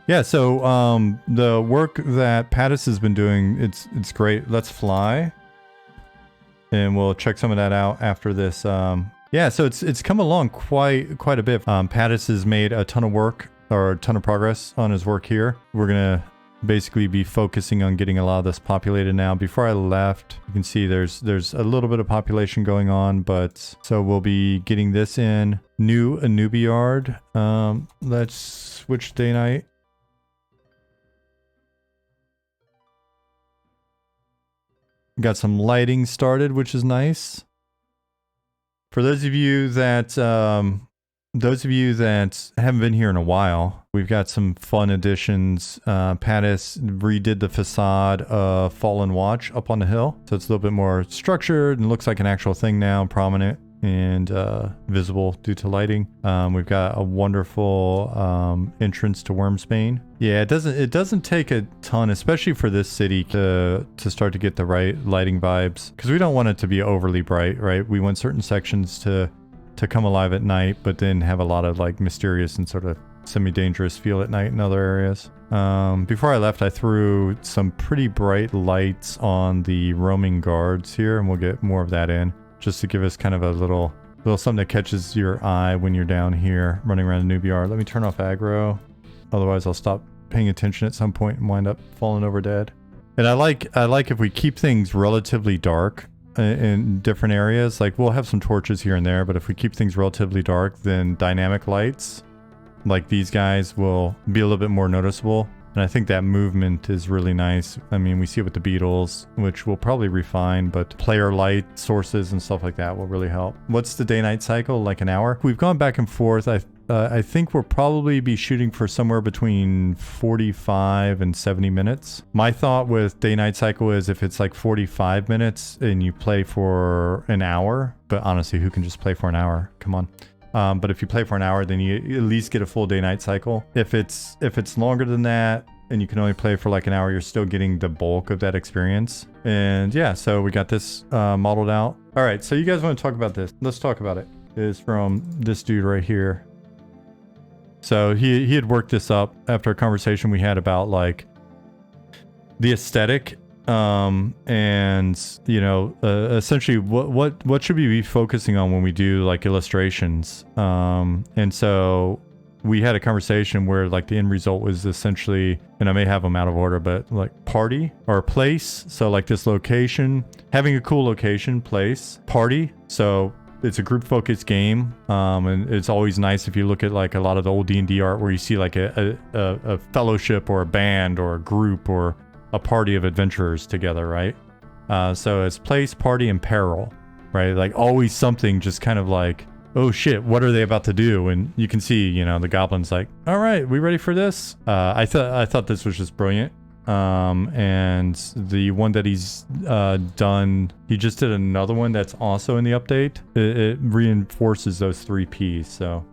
Yeah, so the work that Pattis has been doing, it's great. Let's fly. And we'll check some of that out after this. Yeah, so it's come along quite a bit. Pattis has made a ton of work, or a ton of progress on his work here. We're gonna basically be focusing on getting a lot of this populated now. Before I left, you can see there's a little bit of population going on, but so we'll be getting this in. New Anubi yard. Let's switch day night. Got some lighting started, which is nice. For those of you that haven't been here in a while, we've got some fun additions. Pattis redid the facade of Fallen Watch up on the hill, so it's a little bit more structured and looks like an actual thing now, prominent and visible due to lighting. We've got a wonderful entrance to Wormsbane. Yeah, it doesn't take a ton, especially for this city, to start to get the right lighting vibes, because we don't want it to be overly bright, right? We want certain sections to come alive at night, but then have a lot of like mysterious and sort of semi-dangerous feel at night in other areas. Before I left, I threw some pretty bright lights on the roaming guards here, and we'll get more of that in, just to give us kind of a little something that catches your eye when you're down here running around the Newbie. Let me turn off aggro, otherwise I'll stop paying attention at some point and wind up falling over dead. And I like if we keep things relatively dark in different areas. Like, we'll have some torches here and there, but if we keep things relatively dark, then dynamic lights like these guys will be a little bit more noticeable. And I think that movement is really nice. I mean, we see it with the beetles, which we'll probably refine, but player light sources and stuff like that will really help. What's the day-night cycle? Like an hour? We've gone back and forth. I think we'll probably be shooting for somewhere between 45 and 70 minutes. My thought with day-night cycle is if it's like 45 minutes and you play for an hour, but honestly, who can just play for an hour? Come on. But if you play for an hour, then you at least get a full day-night cycle. If it's longer than that and you can only play for like an hour, you're still getting the bulk of that experience. And yeah, so we got this modeled out. All right, so you guys want to talk about this? Let's talk about it. It is from this dude right here. So he had worked this up after a conversation we had about like the aesthetic. And you know, essentially what should we be focusing on when we do like illustrations? And so we had a conversation where like the end result was essentially, and I may have them out of order, but like party or place. So like this location, having a cool location, place, party. So it's a group focused game. And it's always nice if you look at like a lot of the old D&D art where you see like a fellowship or a band or a group or a party of adventurers together, right? So it's place, party, and peril, right? Like always something just kind of like, oh shit, what are they about to do? And you can see, you know, the goblin's like, all right, we ready for this? I thought this was just brilliant. And the one that he's done, he just did another one that's also in the update. It reinforces those 3 Ps. So